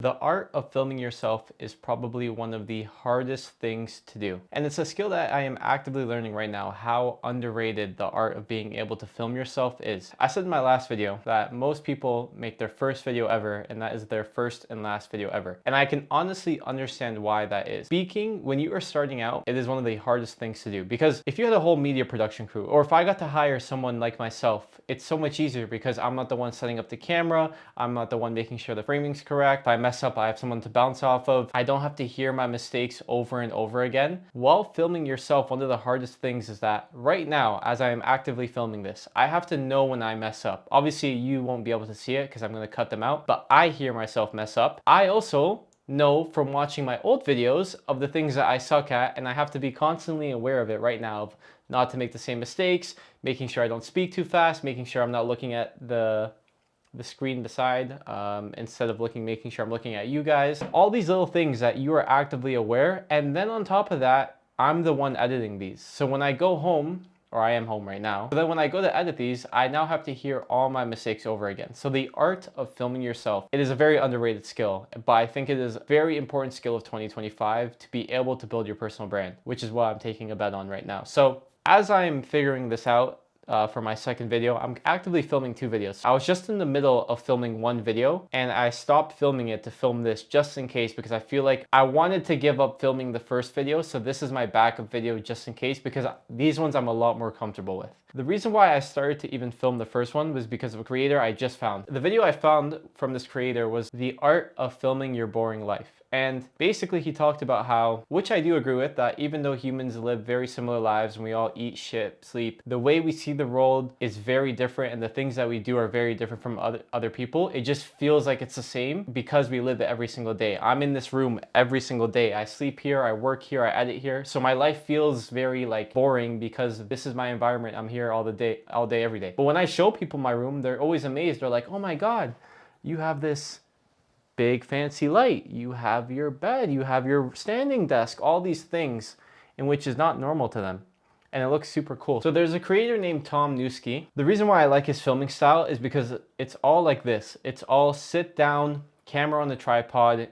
The art of filming yourself is probably one of the hardest things to do. And it's a skill that I am actively learning right now, how underrated the art of being able to film yourself is. I said in my last video that most people make their first video ever, and that is their first and last video ever. And I can honestly understand why that is. Speaking, when you are starting out, it is one of the hardest things to do, because if you had a whole media production crew, or if I got to hire someone like myself, it's so much easier because I'm not the one setting up the camera, I'm not the one making sure the framing's correct. If I mess up, I have someone to bounce off of. I don't have to hear my mistakes over and over again. While filming yourself, one of the hardest things is that right now, as I am actively filming this, I have to know when I mess up. Obviously, you won't be able to see it because I'm going to cut them out, but I hear myself mess up. I also know from watching my old videos of the things that I suck at, and I have to be constantly aware of it right now, of not to make the same mistakes, making sure I don't speak too fast, making sure I'm not looking at the screen beside instead of making sure I'm looking at you guys. All these little things that you are actively aware, and then on top of that, I'm the one editing these. So when I go home, or I am home right now, so then when I go to edit these, I now have to hear all my mistakes over again. So the art of filming yourself, it is a very underrated skill, but I think it is a very important skill of 2025 to be able to build your personal brand, which is what I'm taking a bet on right now. So as I'm figuring this out, for my second video, I'm actively filming 2 videos. I was just in the middle of filming 1 video and I stopped filming it to film this just in case, because I feel like I wanted to give up filming the first video. So this is my backup video just in case, because these ones I'm a lot more comfortable with. The reason why I started to even film the first one was because of a creator I just found. The video I found from this creator was the art of filming your boring life. And basically he talked about how, which I do agree with, that even though humans live very similar lives and we all eat, shit, sleep, the way we see the world is very different, and the things that we do are very different from other people. It just feels like it's the same because we live it every single day. I'm in this room every single day. I sleep here, I work here, I edit here. So my life feels very like boring because this is my environment. I'm here all day, every day. But when I show people my room, they're always amazed. They're like, oh my God, you have this big fancy light, you have your bed, you have your standing desk, all these things in which is not normal to them. And it looks super cool. So there's a creator named Tom Newski. The reason why I like his filming style is because it's all like this. It's all sit down, camera on the tripod,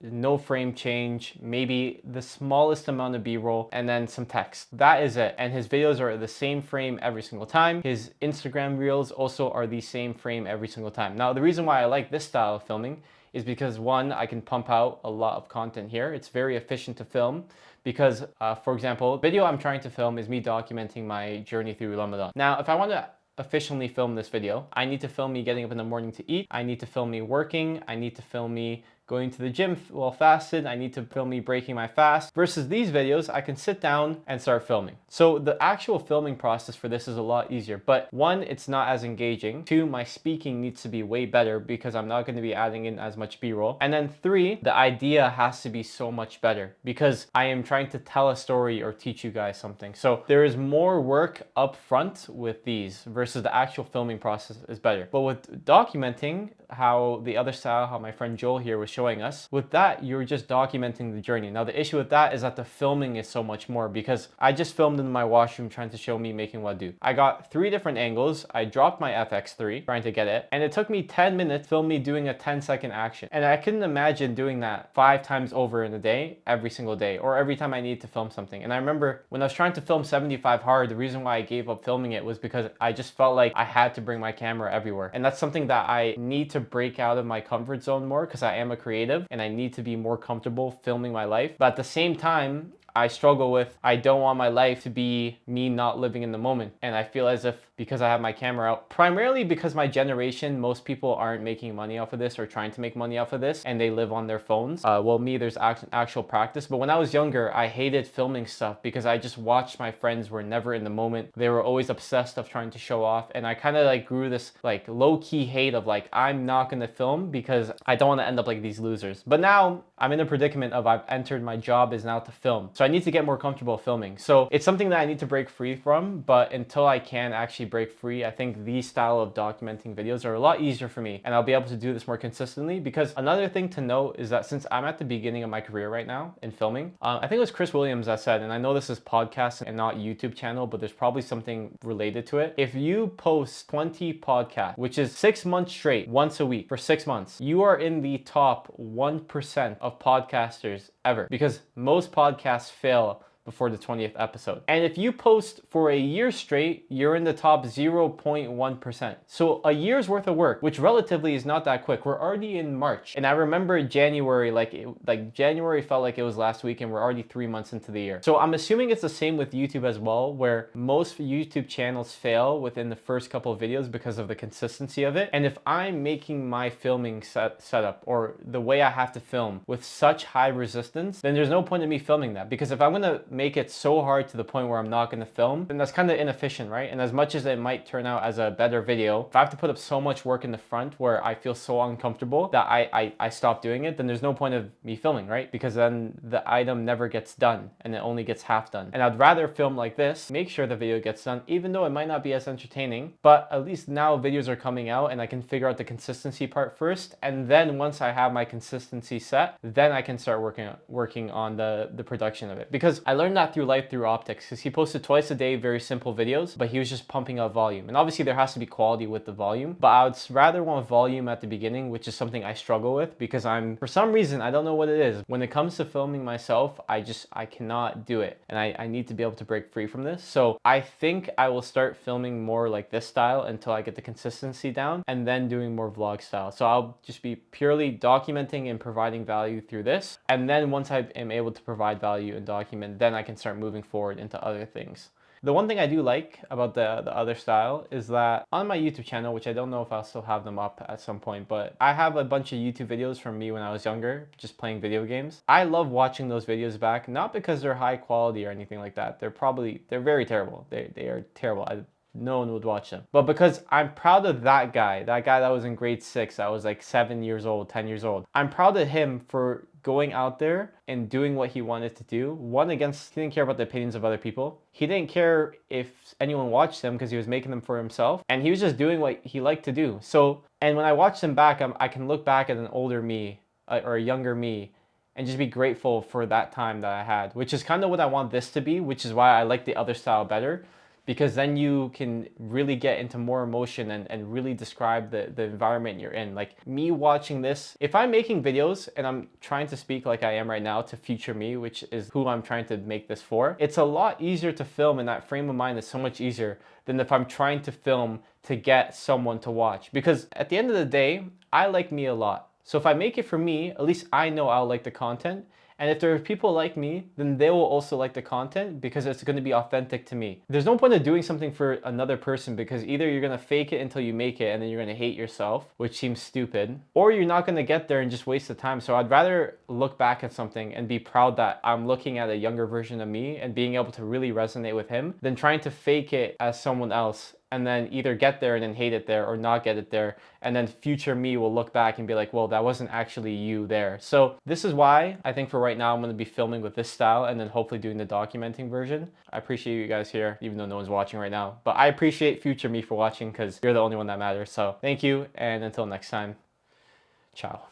no frame change, maybe the smallest amount of B-roll, and then some text. That is it. And his videos are the same frame every single time. His Instagram reels also are the same frame every single time. Now, the reason why I like this style of filming is because, one, I can pump out a lot of content here. It's very efficient to film because, for example, the video I'm trying to film is me documenting my journey through Ramadan. Now, if I want to efficiently film this video, I need to film me getting up in the morning to eat. I need to film me working. I need to film me going to the gym while fasted. I need to film me breaking my fast. Versus these videos, I can sit down and start filming. So the actual filming process for this is a lot easier. But 1, it's not as engaging. 2, my speaking needs to be way better because I'm not going to be adding in as much B-roll. And then 3, the idea has to be so much better because I am trying to tell a story or teach you guys something. So there is more work up front with these versus the actual filming process is better. But with documenting, how the other style, how my friend Joel here was showing us, with that, you're just documenting the journey. Now, the issue with that is that the filming is so much more, because I just filmed in my washroom trying to show me making wadu. I got 3 different angles. I dropped my FX3 trying to get it, and it took me 10 minutes to film me doing a 10-second action. And I couldn't imagine doing that 5 times over in a day, every single day, or every time I need to film something. And I remember when I was trying to film 75 hard, the reason why I gave up filming it was because I just felt like I had to bring my camera everywhere. And that's something that I need to break out of my comfort zone more, because I am a creative and I need to be more comfortable filming my life. But at the same time, I struggle with, I don't want my life to be me not living in the moment. And I feel as if, because I have my camera out, primarily because my generation, most people aren't making money off of this or trying to make money off of this, and they live on their phones. Well, me, there's actual practice. But when I was younger, I hated filming stuff because I just watched my friends were never in the moment. They were always obsessed of trying to show off. And I kind of like grew this like low-key hate of like, I'm not gonna film because I don't want to end up like these losers. But now I'm in a predicament of, I've entered, my job is now to film. So I need to get more comfortable filming. So it's something that I need to break free from, but until I can actually break free, I think these style of documenting videos are a lot easier for me, and I'll be able to do this more consistently. Because another thing to note is that since I'm at the beginning of my career right now in filming, I think it was Chris Williams that said, and I know this is podcast and not YouTube channel, but there's probably something related to it. If you post 20 podcasts, which is 6 months straight, once a week for 6 months, you are in the top 1% of podcasters ever, because most podcasts fail before the 20th episode. And if you post for a year straight, you're in the top 0.1%. So a year's worth of work, which relatively is not that quick. We're already in March. And I remember January, like January felt like it was last week, and we're already 3 months into the year. So I'm assuming it's the same with YouTube as well, where most YouTube channels fail within the first couple of videos because of the consistency of it. And if I'm making my filming setup or the way I have to film with such high resistance, then there's no point in me filming that. Because if I'm gonna make it so hard to the point where I'm not going to film, then that's kind of inefficient, right? And as much as it might turn out as a better video, if I have to put up so much work in the front where I feel so uncomfortable that I stop doing it, then there's no point of me filming, right? Because then the item never gets done and it only gets half done. And I'd rather film like this, make sure the video gets done, even though it might not be as entertaining, but at least now videos are coming out and I can figure out the consistency part first. And then once I have my consistency set, then I can start working on the production of it. Because I learned that through Life Through Optics, because he posted twice a day, very simple videos, but he was just pumping out volume. And obviously there has to be quality with the volume, but I would rather want volume at the beginning, which is something I struggle with because for some reason, I don't know what it is. When it comes to filming myself, I cannot do it. And I need to be able to break free from this. So I think I will start filming more like this style until I get the consistency down, and then doing more vlog style. So I'll just be purely documenting and providing value through this. And then once I am able to provide value and document, then I can start moving forward into other things. The one thing I do like about the other style is that on my YouTube channel, which I don't know if I'll still have them up at some point, but I have a bunch of YouTube videos from me when I was younger, just playing video games. I love watching those videos back, not because they're high quality or anything like that. They're very terrible. They are terrible. No one would watch them. But because I'm proud of that guy that was in grade 6, that was like 7 years old, 10 years old. I'm proud of him for going out there and doing what he wanted to do. He didn't care about the opinions of other people. He didn't care if anyone watched him because he was making them for himself. And he was just doing what he liked to do. So, and when I watch him back, I can look back at an older me or a younger me and just be grateful for that time that I had, which is kind of what I want this to be, which is why I like the other style better. Because then you can really get into more emotion and really describe the environment you're in. Like me watching this, if I'm making videos and I'm trying to speak like I am right now to future me, which is who I'm trying to make this for, it's a lot easier to film, and that frame of mind is so much easier than if I'm trying to film to get someone to watch. Because at the end of the day, I like me a lot. So if I make it for me, at least I know I'll like the content. And if there are people like me, then they will also like the content because it's going to be authentic to me. There's no point of doing something for another person, because either you're going to fake it until you make it and then you're going to hate yourself, which seems stupid, or you're not going to get there and just waste the time. So I'd rather look back at something and be proud that I'm looking at a younger version of me and being able to really resonate with him than trying to fake it as someone else and then either get there and then hate it there or not get it there. And then future me will look back and be like, well, that wasn't actually you there. So this is why I think for right now, I'm gonna be filming with this style and then hopefully doing the documenting version. I appreciate you guys here, even though no one's watching right now. But I appreciate future me for watching because you're the only one that matters. So thank you, and until next time, ciao.